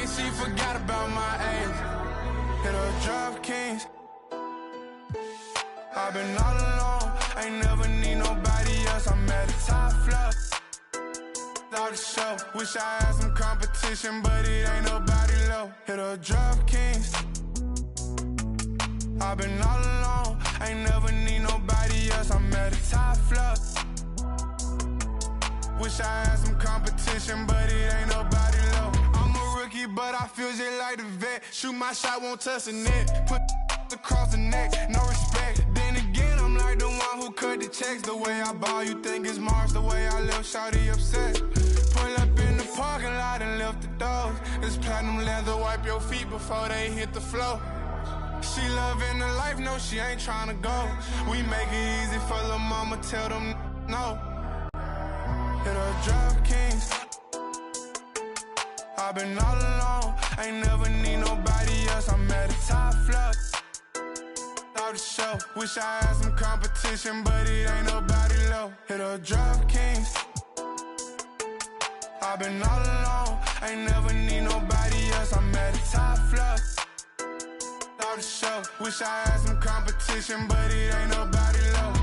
think she forgot about my age. Hit her drop kings. I've been all alone, ain't never need nobody else. I'm at the top floor. Out the show, wish I had some competition, but it ain't nobody low. Hit her drop kings. I've been all alone, ain't never need nobody else. I'm at the top floor. Wish I had some competition, but it ain't nobody low. I'm a rookie, but I feel just like the vet. Shoot my shot, won't touch the net. Put across the neck, no respect. Then again, I'm like the one who cut the checks. The way I ball, you think it's Mars. The way I left shawty upset. Pull up in the parking lot and left the doors. This platinum leather, wipe your feet before they hit the floor. She loving the life, no, she ain't tryna go. We make it easy for the mama, tell them no. Hit her drop kings. I've been all alone, ain't never need nobody else. I'm at the top floor. Out the show, wish I had some competition, but it ain't nobody low. Hit her drop kings. I've been all alone, ain't never need nobody else. I'm at the top floor. Out the show, wish I had some competition, but it ain't nobody low.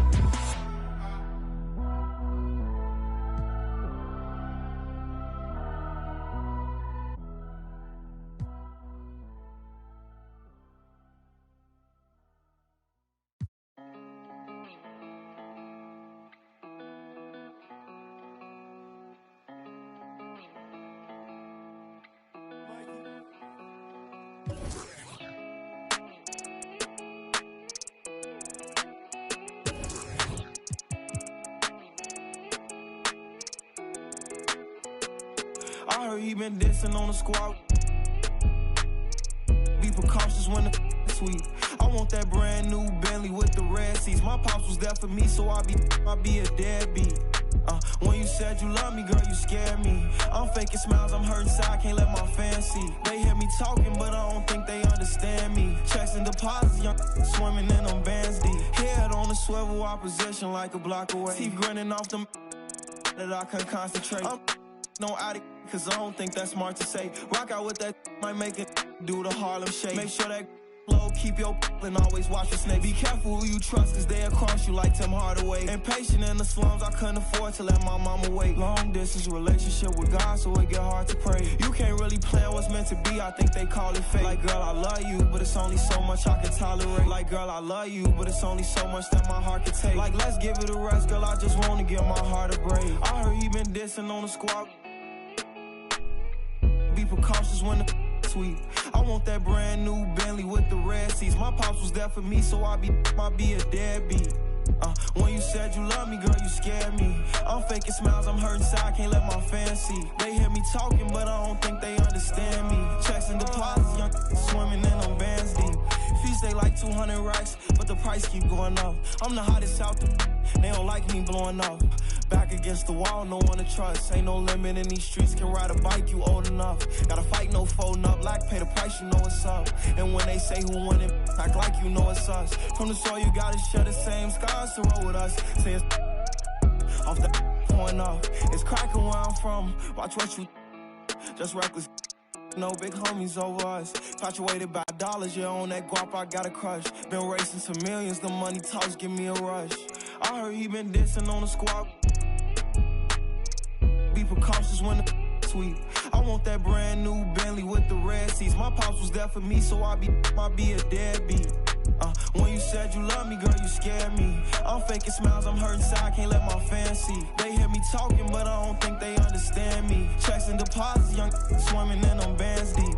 I heard he been dissing on the squad. Be precautious when the sweet. I want that brand new Bentley with the red seats. My pops was there for me, so I be a deadbeat. When you said you love me, girl, you scared me. I'm faking smiles, I'm hurting inside, can't let my fans see. They hear me talking, but I don't think they understand me. Checks and deposits, young swimming in them bands deep. Head on the swivel, opposition like a block away. Teeth grinning off them that I couldn't concentrate. I'm no addict, cause I don't think that's smart to say. Rock out with that, might make it do the Harlem Shake. Make sure that low, keep your and always watch your snake. Be careful who you trust, cause they'll cross you like Tim Hardaway. Impatient in the slums, I couldn't afford to let my mama wait. Long distance relationship with God, so it get hard to pray. You can't really plan what's meant to be, I think they call it fate. Like, girl, I love you, but it's only so much I can tolerate. Like, girl, I love you, but it's only so much that my heart can take. Like, let's give it a rest, girl, I just wanna give my heart a break. I heard he been dissing on the squad. Be precautious when the sweet. I want that brand new Bentley with the red seats. My pops was there for me, so I be a deadbeat. When you said you love me, girl, you scared me. I'm faking smiles, I'm hurting inside, can't let my fans see. They hear me talking, but I don't think they understand me. Checks and deposits, young swimming in them bands deep. Fees they like 200 racks, but the price keep going up. I'm the hottest out the they don't like me blowing up. Back against the wall, no one to trust. Ain't no limit in these streets, can ride a bike, you old enough. Gotta fight, no folding up, like pay the price, you know what's up. And when they say who won it, act like you know it's us. From the soil, you gotta share the same scars to roll with us. Say it's off the point off. It's cracking where I'm from, watch what you just reckless. No big homies over us. Fluctuated by dollars, yeah, on that guap I got a crush. Been racing to millions, the money talks give me a rush. I heard he been dissing on the squad. Be precautious when the sweet. I want that brand new Bentley with the red seats. My pops was there for me, so I be a deadbeat. When you said you love me, girl, you scared me. I'm faking smiles, I'm hurting inside, can't let my fans see. They hear me talking, but I don't think they understand me. Checks and deposits, young swimming in them bands deep.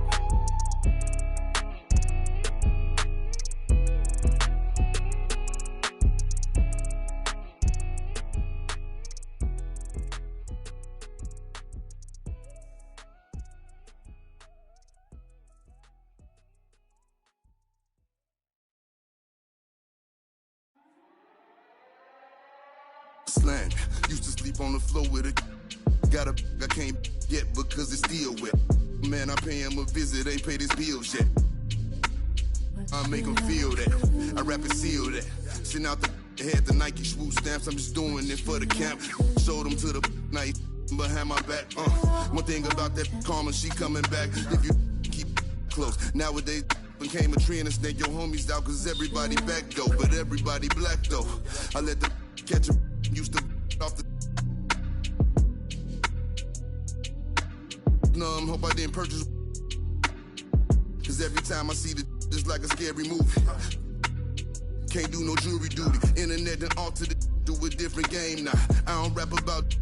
Slang. Used to sleep on the floor with a got a I can't yet because it's still wet. Man, I pay him a visit, ain't paid his bills yet. I make him feel that. I rap and seal that. Send out the had the Nike swoop stamps. I'm just doing it for the camp. Showed them to the night behind my back. One thing about that karma, she coming back. If you close. Nowadays, became a trend and snake your homies out, cause everybody back though, but everybody black though. I let the catch a used to off the numb, hope I didn't purchase, cause every time I see the just like a scary movie. Can't do no jury duty. Internet done altered it to a different game now. I don't rap about,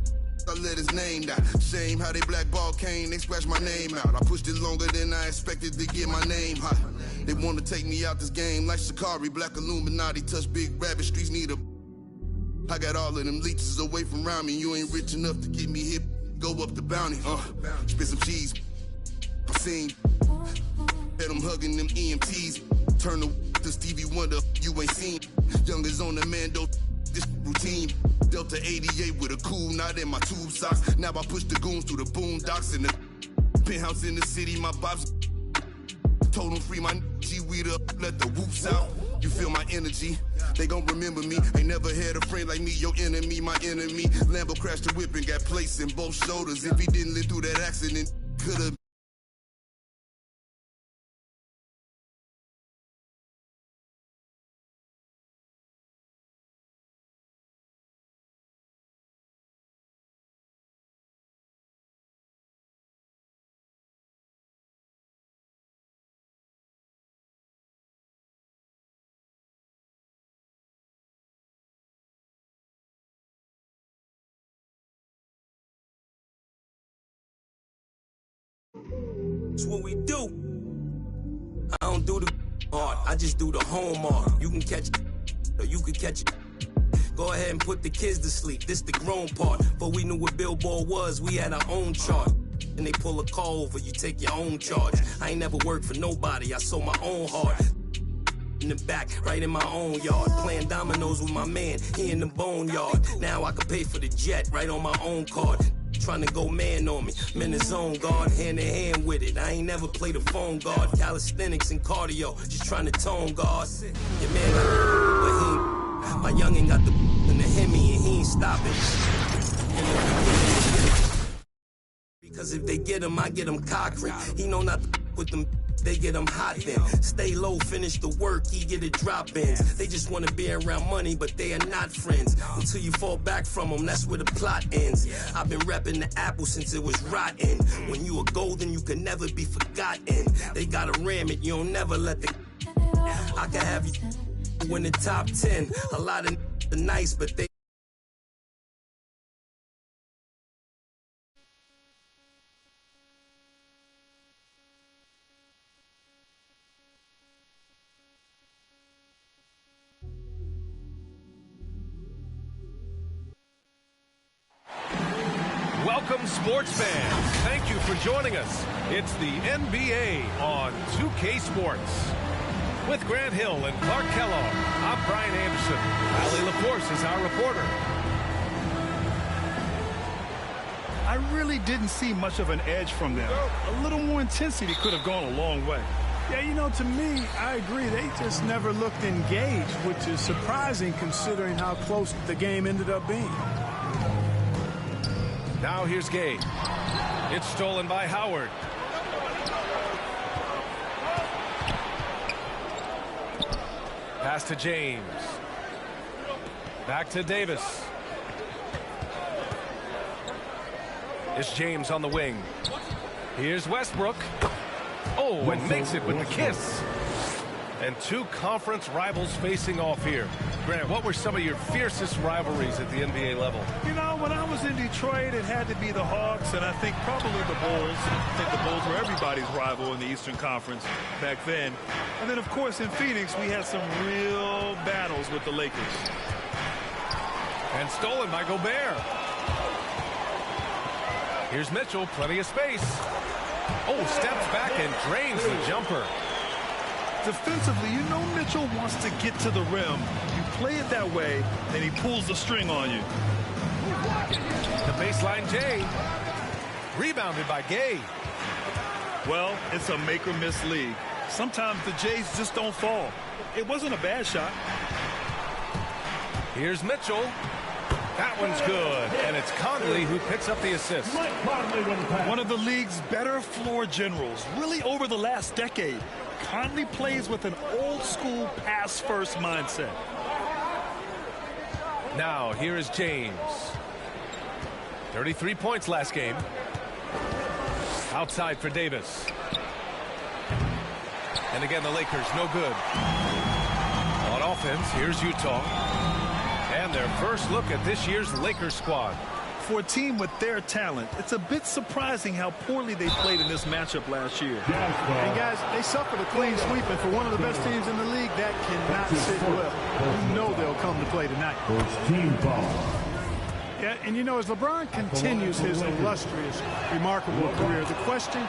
I let his name down. Shame how they blackball Kane, they scratch my name out. I pushed it longer than I expected to get my name hot. They wanna take me out this game like Shikari, Black Illuminati, touch big rabbit, streets need a. I got all of them leeches away from around me. You ain't rich enough to get me hit, go up the bounty. Spit some cheese, I seen. Had them hugging them EMTs. Turn to Stevie Wonder, you ain't seen. Youngers on the Mando, this routine. Delta 88 with a cool knot in my tube socks. Now I push the goons through the boondocks in the penthouse in the city. My bops told them free my G-weed up, let the whoops out. You feel my energy, they gon' remember me. Ain't never had a friend like me, your enemy, my enemy. Lambo crashed the whip and got placed in both shoulders. If he didn't live through that accident, could've. That's what we do. I don't do the art, I just do the home art. You can catch it, or you can catch it. Go ahead and put the kids to sleep, this the grown part. But we knew what Billboard was, we had our own chart. And they pull a call over, you take your own charge. I ain't never worked for nobody, I sold my own heart. In the back, right in my own yard. Playing dominoes with my man, he in the boneyard. Now I can pay for the jet, right on my own card. Trying to go man on me, I'm in the zone, guard, hand in hand with it. I ain't never played a phone guard, calisthenics and cardio, just trying to tone guard. Your man got the but he ain't. My youngin' got the in the Hemi and he ain't stopping. Because if they get him, I get him cockring. He know not to with them. They get them hot then. Stay low, finish the work, he get it drop-ins. They just wanna be around money, but they are not friends. Until you fall back from them, that's where the plot ends. I've been repping the apple since it was rotten. When you are golden, you can never be forgotten. They gotta ram it, you don't never let the. I can have you in the top 10. A lot of are nice, but they. Welcome, sports fans. Thank you for joining us. It's the NBA on 2K Sports. With Grant Hill and Clark Kellogg, I'm Brian Anderson. Ali LaForce is our reporter. I really didn't see much of an edge from them. A little more intensity could have gone a long way. Yeah, you know, to me, I agree. They just never looked engaged, which is surprising considering how close the game ended up being. Now here's Gay. It's stolen by Howard. Pass to James. Back to Davis. It's James on the wing. Here's Westbrook. Oh, and makes it with the kiss. And two conference rivals facing off here. Grant, what were some of your fiercest rivalries at the NBA level? You know, when I was in Detroit, it had to be the Hawks, and I think probably the Bulls. I think the Bulls were everybody's rival in the Eastern Conference back then. And then, of course, in Phoenix, we had some real battles with the Lakers. And stolen by Gobert. Here's Mitchell, plenty of space. Oh, steps back and drains the jumper. Defensively, you know Mitchell wants to get to the rim. You play it that way, and he pulls the string on you. The baseline Jay. Rebounded by Gay. Well, it's a make-or-miss league. Sometimes the Jays just don't fall. It wasn't a bad shot. Here's Mitchell. That one's good, and it's Conley who picks up the assist. One of the league's better floor generals, really over the last decade. Conley plays with an old-school pass-first mindset. Now, here is James. 33 points last game. Outside for Davis. And again, the Lakers, no good. On offense, here's Utah. And their first look at this year's Lakers squad. For a team with their talent, it's a bit surprising how poorly they played in this matchup last year. And guys, they suffered a clean sweep, and for one of the best teams in the league, that cannot sit well. You know they'll come to play tonight. Yeah, and you know, as LeBron continues his illustrious, remarkable career, the question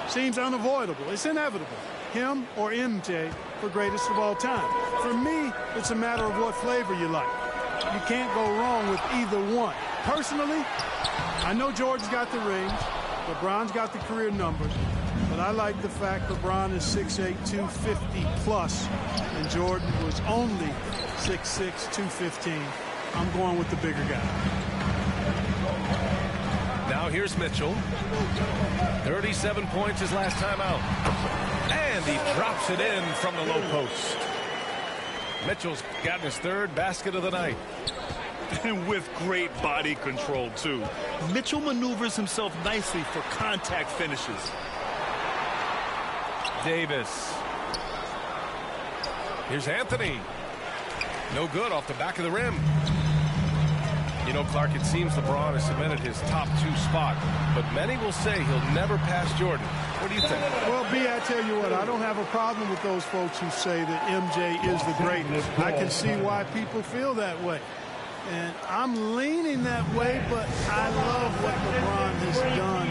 seems unavoidable. It's inevitable. Him or MJ for greatest of all time. For me, it's a matter of what flavor you like. You can't go wrong with either one. Personally, I know Jordan's got the rings, LeBron's got the career numbers, but I like the fact LeBron is 6'8", 250 plus, and Jordan was only 6'6", 215. I'm going with the bigger guy. Now here's Mitchell. 37 points his last time out. And he drops it in from the low post. Mitchell's gotten his third basket of the night. And with great body control, too. Mitchell maneuvers himself nicely for contact finishes. Davis. Here's Anthony. No good off the back of the rim. You know, Clark, it seems LeBron has cemented his top two spot, but many will say he'll never pass Jordan. What do you think? Well, B, I tell you what, I don't have a problem with those folks who say that MJ is the greatest. I can see why people feel that way. And I'm leaning that way, but I love what LeBron has done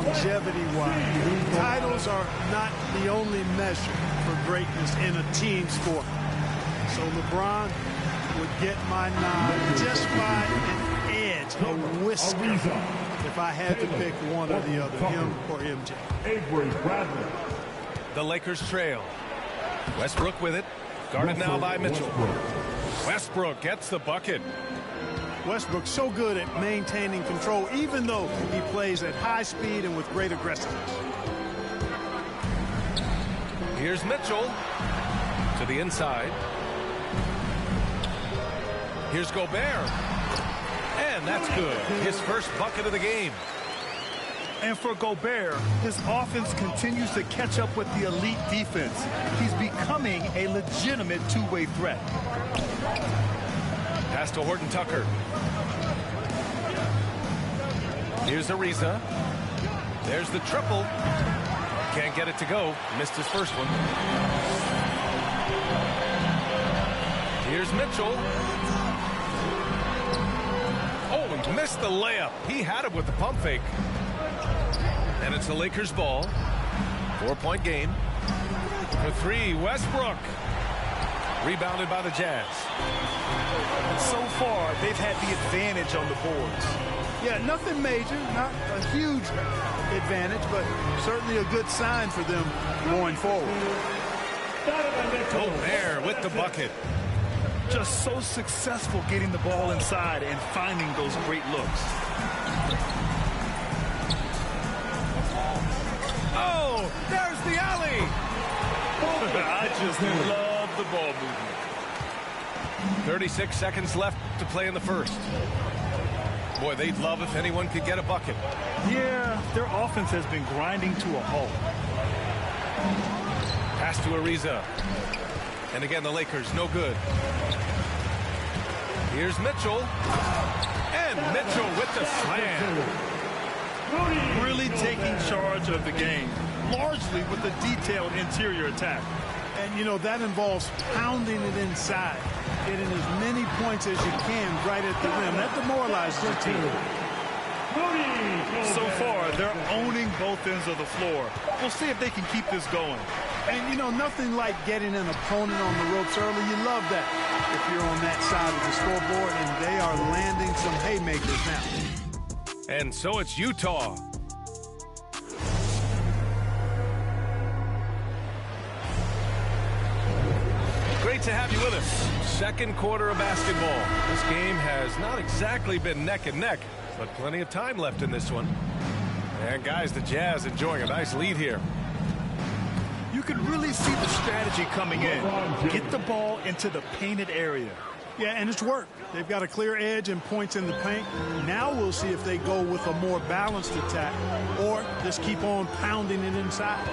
longevity-wise. Titles are not the only measure for greatness in a team sport. So LeBron would get my nod just by an edge, a whisker, if I had to pick one or the other, him or MJ. The Lakers trail. Westbrook with it. Guarded now by Mitchell. Westbrook gets the bucket. Westbrook's so good at maintaining control, even though he plays at high speed and with great aggressiveness. Here's Mitchell to the inside. Here's Gobert. And that's good. His first bucket of the game. And for Gobert, his offense continues to catch up with the elite defense. He's becoming a legitimate two-way threat. Pass to Horton Tucker. Here's Ariza. There's the triple. Can't get it to go. Missed his first one. Here's Mitchell. Oh, and missed the layup. He had it with the pump fake. And it's the Lakers' ball. 4-point game. For three, Westbrook. Rebounded by the Jazz. So far, they've had the advantage on the boards. Yeah, nothing major, not a huge advantage, but certainly a good sign for them going forward. Gobert with the bucket. Just so successful getting the ball inside and finding those great looks. Oh, there's the alley. I just love the ball movement. 36 seconds left to play in the first. Boy, they'd love if anyone could get a bucket. Yeah, their offense has been grinding to a halt. Pass to Ariza. And again, the Lakers, no good. Here's Mitchell. And Mitchell with the slam. Really taking charge of the game, largely with a detailed interior attack. And, you know, that involves pounding it inside, getting as many points as you can right at the rim. That demoralizes the team. So far, they're owning both ends of the floor. We'll see if they can keep this going. And, you know, nothing like getting an opponent on the ropes early. You love that if you're on that side of the scoreboard, and they are landing some haymakers now. And so it's Utah. Great to have you with us. Second quarter of basketball. This game has not exactly been neck and neck, but plenty of time left in this one. And guys, the Jazz enjoying a nice lead here. You can really see the strategy coming in. Get the ball into the painted area. Yeah, and it's worked. They've got a clear edge and points in the paint. Now we'll see if they go with a more balanced attack or just keep on pounding it inside.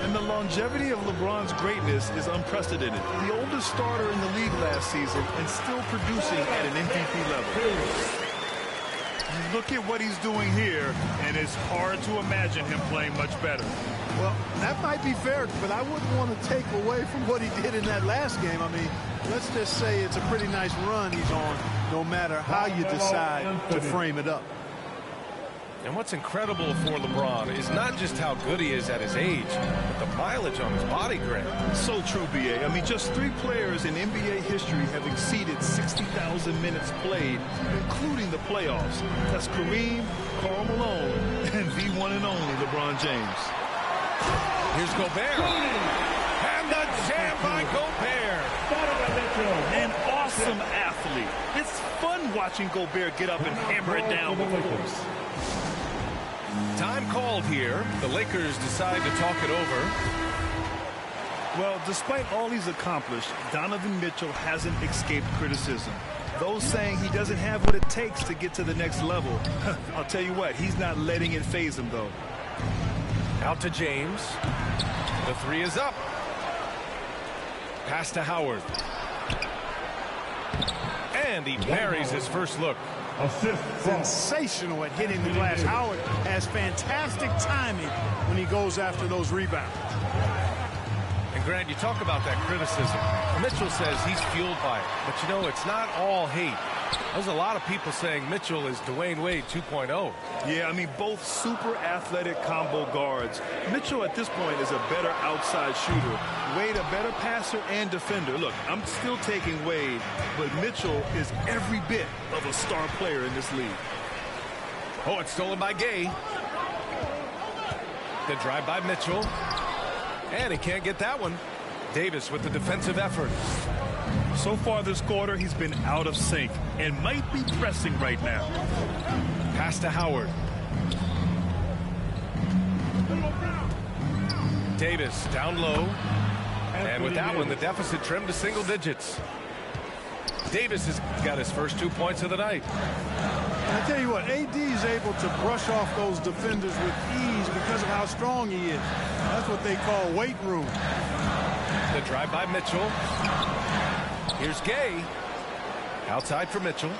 And the longevity of LeBron's greatness is unprecedented. The oldest starter in the league last season and still producing at an MVP level. Look at what he's doing here, and it's hard to imagine him playing much better. Well, that might be fair, but I wouldn't want to take away from what he did in that last game. I mean, let's just say it's a pretty nice run he's on, no matter how you decide to frame it up. And what's incredible for LeBron is not just how good he is at his age, but the mileage on his body, Grant. So true, B.A. I mean, just 3 players in NBA history have exceeded 60,000 minutes played, including the playoffs. That's Kareem, Karl Malone, and the one and only LeBron James. Here's Gobert. And the jam by Gobert. An awesome athlete. It's fun watching Gobert get up and hammer it down with force. Time called here. The Lakers decide to talk it over. Well, despite all he's accomplished, Donovan Mitchell hasn't escaped criticism. Those saying he doesn't have what it takes to get to the next level. I'll tell you what, he's not letting it faze him, though. Out to James. The 3 is up. Pass to Howard. And he buries his first look. Sensational at hitting the glass. Howard has fantastic timing when he goes after those rebounds. And Grant, you talk about that criticism. Mitchell says he's fueled by it. But you know, it's not all hate. There's a lot of people saying Mitchell is Dwayne Wade 2.0. Yeah, I mean, both super athletic combo guards. Mitchell at this point is a better outside shooter. Wade a better passer and defender. Look, I'm still taking Wade, but Mitchell is every bit of a star player in this league. Oh, it's stolen by Gay. The drive by Mitchell. And he can't get that one. Davis with the defensive effort. So far this quarter, he's been out of sync and might be pressing right now. Pass to Howard. Davis down low. And with that one, the deficit trimmed to single digits. Davis has got his first 2 points of the night. I tell you what, AD is able to brush off those defenders with ease because of how strong he is. That's what they call weight room. The drive by Mitchell. Here's Gay. Outside for Mitchell.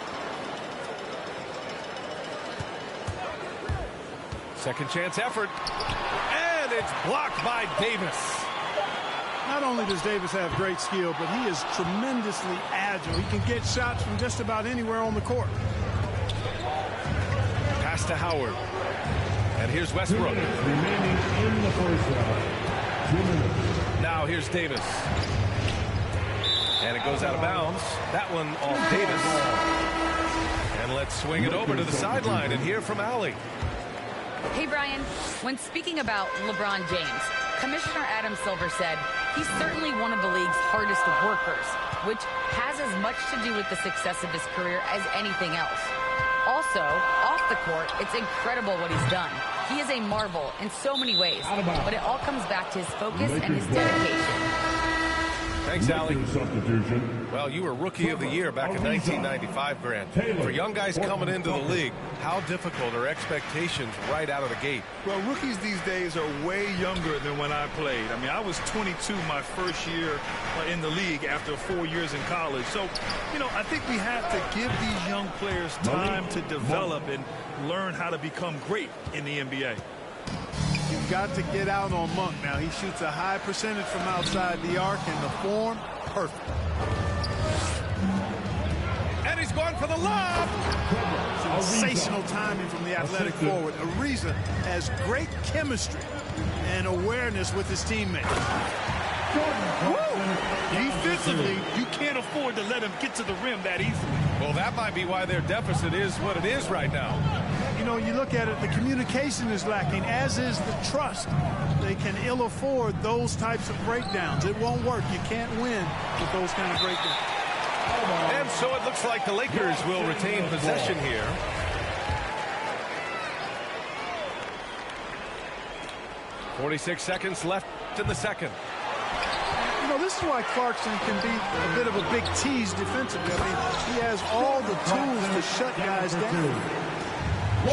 Second chance effort. And it's blocked by Davis. Not only does Davis have great skill, but he is tremendously agile. He can get shots from just about anywhere on the court. Pass to Howard. And here's Westbrook. Remaining in the first round. 2 minutes. Now here's Davis. And it goes out of bounds. That one off Davis. And let's swing it over to the sideline and hear from Allie. Hey, Brian. When speaking about LeBron James, Commissioner Adam Silver said he's certainly one of the league's hardest workers, which has as much to do with the success of his career as anything else. Also, off the court, it's incredible what he's done. He is a marvel in so many ways, but it all comes back to his focus and his dedication. Thanks, Allie. Well, you were Rookie of the Year back in 1995, Grant. For young guys coming into the league, how difficult are expectations right out of the gate? Well, rookies these days are way younger than when I played. I mean, I was 22 my first year in the league after 4 years in college. So, you know, I think we have to give these young players time to develop and learn how to become great in the NBA. You've got to get out on Monk now. He shoots a high percentage from outside the arc, and the form, perfect. And he's going for the lob. Sensational timing from the athletic forward. Ariza has great chemistry and awareness with his teammates. Defensively, you can't afford to let him get to the rim that easily. Well, that might be why their deficit is what it is right now. You know, you look at it, the communication is lacking, as is the trust. They can ill afford those types of breakdowns. It won't work. You can't win with those kind of breakdowns. And so it looks like the Lakers will retain possession here. .46 seconds left in the second. You know, this is why Clarkson can be a bit of a big tease defensively. I mean, he has all the tools to shut guys down.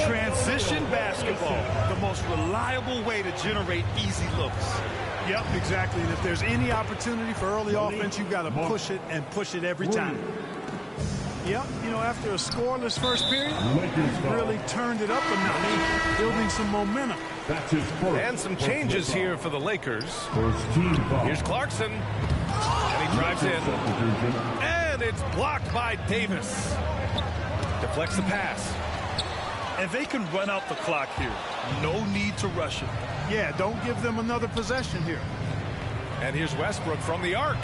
Transition basketball, the most reliable way to generate easy looks. Yep, exactly. And if there's any opportunity for early offense, you've got to push it and push it every time. Yep, you know, after a scoreless first period, really turned it up a notch, building some momentum. And some changes here for the Lakers. Here's Clarkson, and he drives in. And it's blocked by Davis. Deflects the pass. And they can run out the clock here. No need to rush it. Yeah, don't give them another possession here. And here's Westbrook from the arc.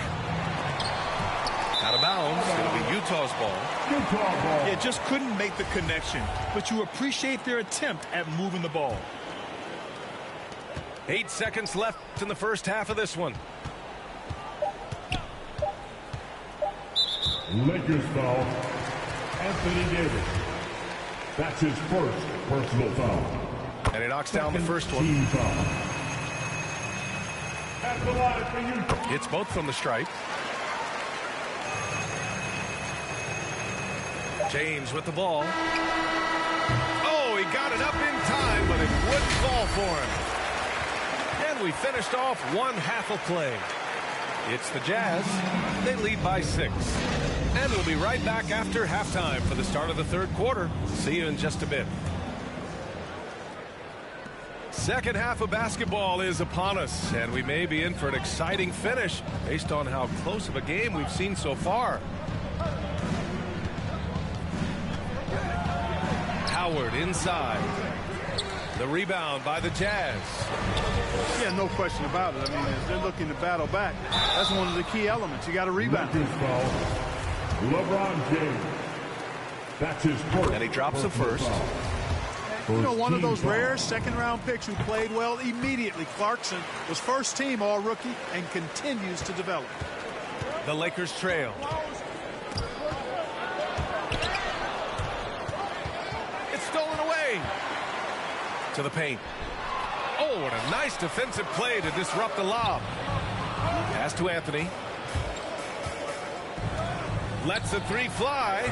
Out of bounds. It'll be Utah's ball. Yeah, just couldn't make the connection. But you appreciate their attempt at moving the ball. 8 seconds left in the first half of this one. Lakers foul. Anthony Davis. That's his first personal foul. And he knocks down the first one. Hits both from the stripe. James with the ball. Oh, he got it up in time, but it wouldn't fall for him. And we finished off one half of play. It's the Jazz. They lead by 6. And we'll be right back after halftime for the start of the third quarter. See you in just a bit. Second half of basketball is upon us, and we may be in for an exciting finish based on how close of a game we've seen so far. Howard inside. The rebound by the Jazz. Yeah, no question about it. I mean, if they're looking to battle back, that's one of the key elements. You got to rebound. LeBron James. That's his first. And he drops the first. You know, one of those rare second-round picks who played well immediately. Clarkson was first team all-rookie and continues to develop. The Lakers trail. It's stolen away. To the paint. Oh, what a nice defensive play to disrupt the lob. Pass to Anthony. Lets the three fly.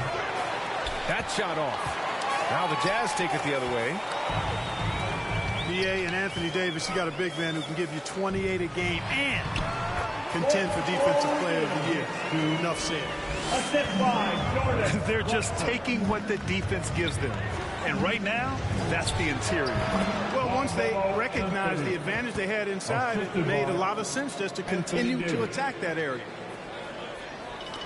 That shot off. Now the Jazz take it the other way. B.A. and Anthony Davis, you got a big man who can give you 28 a game and contend for Defensive Player of the Year. Enough said. They're just taking what the defense gives them. And right now, that's the interior. Well, once they recognized the advantage they had inside, it made a lot of sense just to continue to attack that area.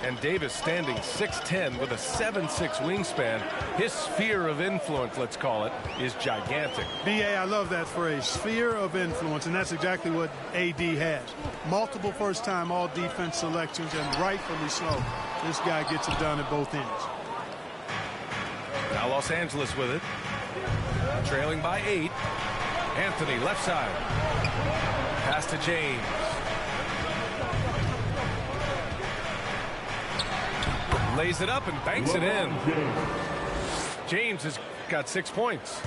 And Davis standing 6'10" with a 7'6" wingspan. His sphere of influence, let's call it, is gigantic. B.A., I love that phrase, sphere of influence, and that's exactly what A.D. has. Multiple first-time all-defense selections, and rightfully so. This guy gets it done at both ends. Now Los Angeles with it. Trailing by 8. Anthony, left side. Pass to James. Lays it up and banks it in. James has got 6 points.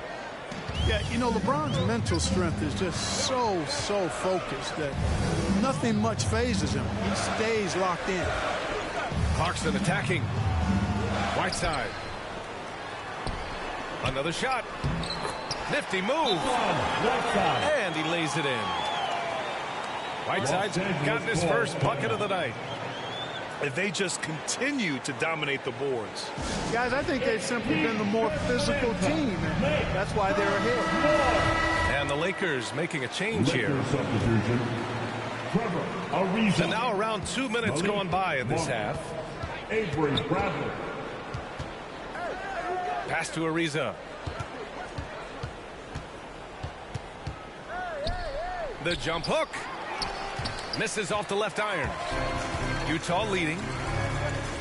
Yeah, you know, LeBron's mental strength is just so focused that nothing much phases him. He stays locked in. Clarkson attacking. Whiteside. Another shot. Nifty move. And he lays it in. Whiteside's gotten his first bucket of the night. And they just continue to dominate the boards. Guys, I think they've simply been the more physical team, and that's why they're ahead. And the Lakers making a change here. And now around 2 minutes going by in this half. Pass to Ariza. The jump hook. Misses off the left iron. Utah leading.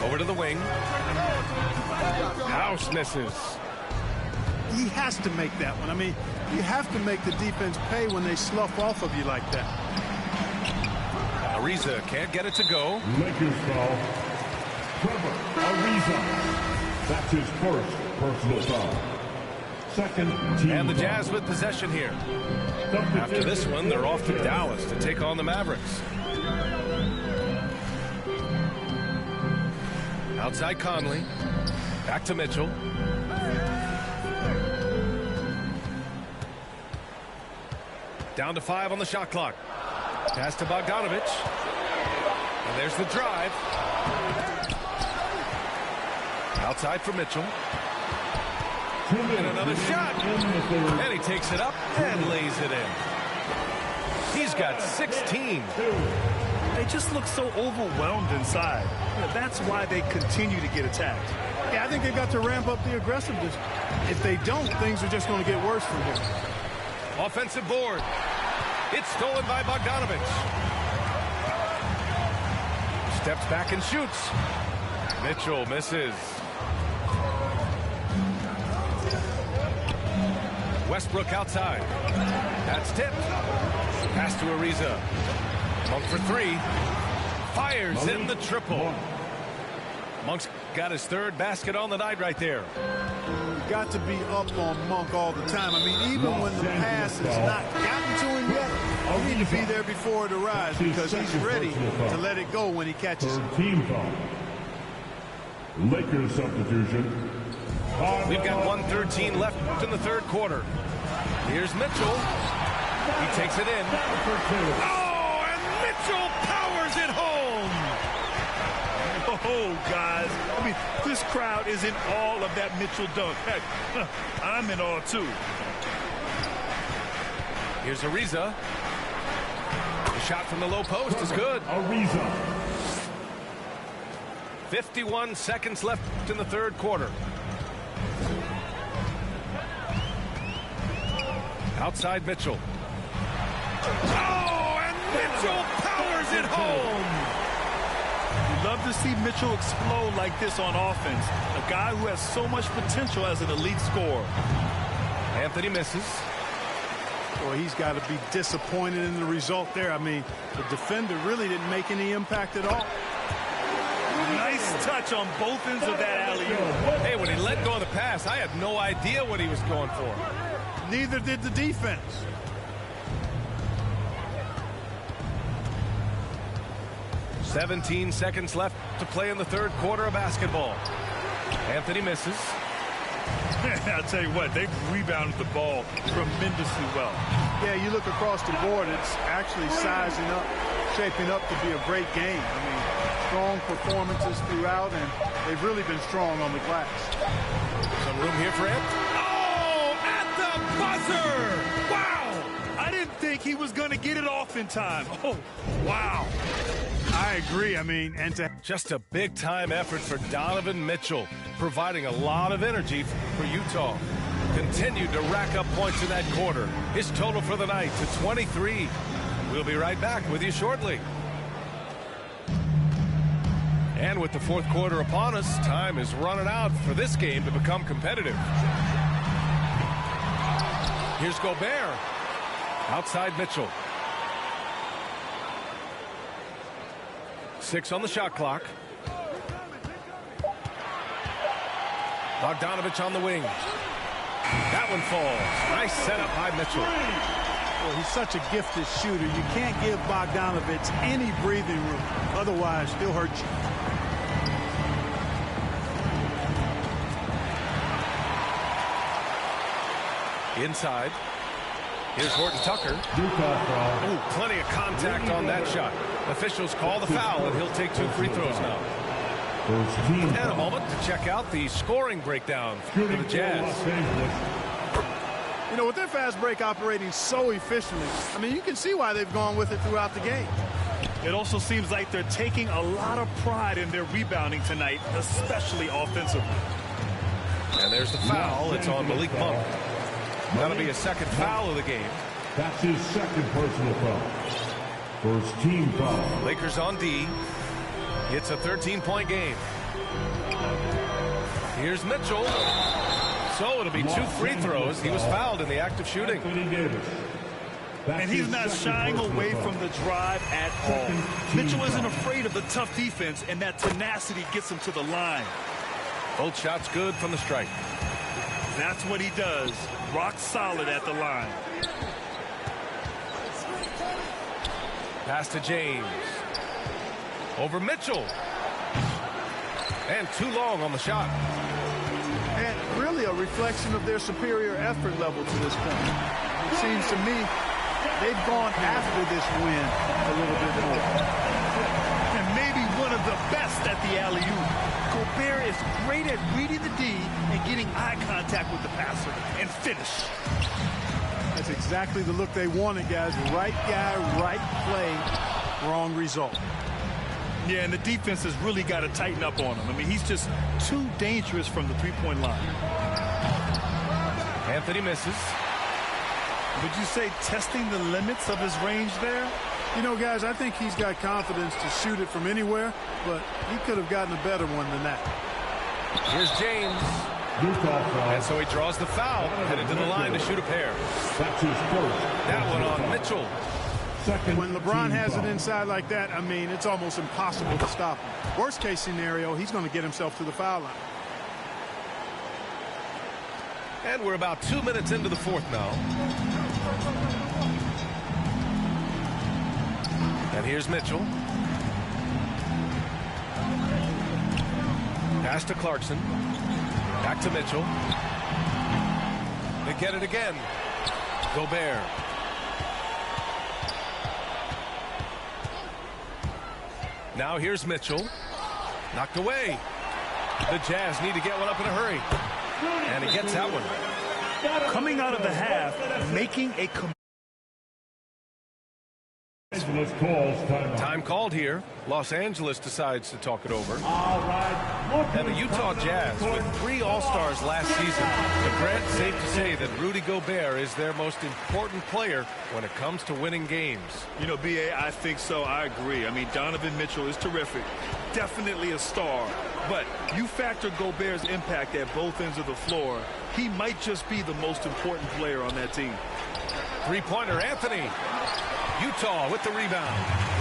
Over to the wing. House misses. he has to make that one. I mean, you have to make the defense pay when they slough off of you like that. Ariza can't get it to go. Lakers foul. Trevor Ariza. That's his first personal foul. Second team And the foul. Jazz with possession here. After this one, they're off to Dallas to take on the Mavericks. Outside Conley. Back to Mitchell. Down to 5 on the shot clock. Pass to Bogdanovich. And there's the drive. Outside for Mitchell. And another shot. And he takes it up and lays it in. He's got 16. They just look so overwhelmed inside. That's why they continue to get attacked. Yeah, I think they've got to ramp up the aggressiveness. If they don't, things are just going to get worse from here. Offensive board. It's stolen by Bogdanovich. Steps back and shoots. Mitchell misses. Westbrook outside. That's tipped. Pass to Ariza. Monk for 3. Fires in the triple. Monk's got his 3rd basket on the night right there. You've got to be up on Monk all the time. I mean, even when the pass has not gotten to him yet, you need to be there before it arrives because he's ready to let it go when he catches it. Team foul. Lakers substitution. We've got 1:13 left in the 3rd quarter. Here's Mitchell. He takes it in. Oh, and Mitchell powers it home. Oh, guys. I mean, this crowd is in awe of that Mitchell dunk. Heck, I'm in awe, too. Here's Ariza. The shot from the low post is good. Ariza. 51 seconds left in the 3rd quarter. Outside Mitchell. Oh, and Mitchell powers it home. We'd love to see Mitchell explode like this on offense. A guy who has so much potential as an elite scorer. Anthony misses. Boy, he's got to be disappointed in the result there. I mean, the defender really didn't make any impact at all. Nice touch on both ends of that alley-oop. Hey, when he let go of the pass, I had no idea what he was going for. Neither did the defense. "17 seconds left to play in the 3rd quarter of basketball. Anthony misses. I'll tell you what, they've rebounded the ball tremendously well. Yeah, you look across the board, it's actually sizing up, shaping up to be a great game. I mean, strong performances throughout, and they've really been strong on the glass. Some room here for it. Oh, at the buzzer! Wow! I didn't think he was going to get it off in time. Oh, wow. I agree. I mean, and to Just a big-time effort for Donovan Mitchell, providing a lot of energy for Utah. Continued to rack up points in that quarter. His total for the night to 23. We'll be right back with you shortly. And with the 4th quarter upon us, time is running out for this game to become competitive. Here's Gobert. Outside Mitchell. 6 on the shot clock. Bogdanovich on the wing. That one falls. Nice setup by Mitchell. well, he's such a gifted shooter. You can't give Bogdanovich any breathing room. Otherwise, he'll hurt you. Inside. Here's Horton Tucker. Ooh, plenty of contact on that shot. Officials call the foul, and he'll take 2 free throws now. And a moment to check out the scoring breakdown for the Jazz. You know, with their fast break operating so efficiently, I mean, you can see why they've gone with it throughout the game. It also seems like they're taking a lot of pride in their rebounding tonight, especially offensively. And there's the foul. It's on Malik Monk. That'll be a second foul of the game. That's his second personal foul. First team foul. Lakers on D. It's a 13-point game. Here's Mitchell. So it'll be 2 free throws. He was fouled in the act of shooting. And he's not shying away from the drive at all. Mitchell isn't afraid of the tough defense, and that tenacity gets him to the line. Both shots good from the stripe. That's what he does. Rock solid at the line. Pass to James. Over Mitchell. And too long on the shot. And really a reflection of their superior effort level to this point. It seems to me they've gone after this win a little bit more. And maybe one of the best at the alley-oop. Gobert is great at reading the D and getting eye contact with the passer and finish. That's exactly the look they wanted, guys. Right guy, right play, wrong result. Yeah, and the defense has really got to tighten up on him. I mean, he's just too dangerous from the three-point line. Anthony misses. Would you say testing the limits of his range there? You know, guys, I think he's got confidence to shoot it from anywhere, but he could have gotten a better one than that. Here's James. And so he draws the foul, headed to the line to shoot a pair. That's his first. That one on Mitchell. When LeBron has it inside like that, I mean, it's almost impossible to stop him. Worst case scenario, he's going to get himself to the foul line. And we're about 2 minutes into the fourth now. And here's Mitchell. Pass to Clarkson. Back to Mitchell. They get it again. Gobert. Now here's Mitchell. Knocked away. The Jazz need to get one up in a hurry. And he gets that one. Coming out of the half, making a time called here. Los Angeles decides to talk it over. And the Utah Jazz, with 3 All-Stars last season, it's safe to say that Rudy Gobert is their most important player when it comes to winning games. You know, B.A., I think so. I agree. I mean, Donovan Mitchell is terrific. Definitely a star. But you factor Gobert's impact at both ends of the floor, he might just be the most important player on that team. Three-pointer, Anthony. Utah with the rebound.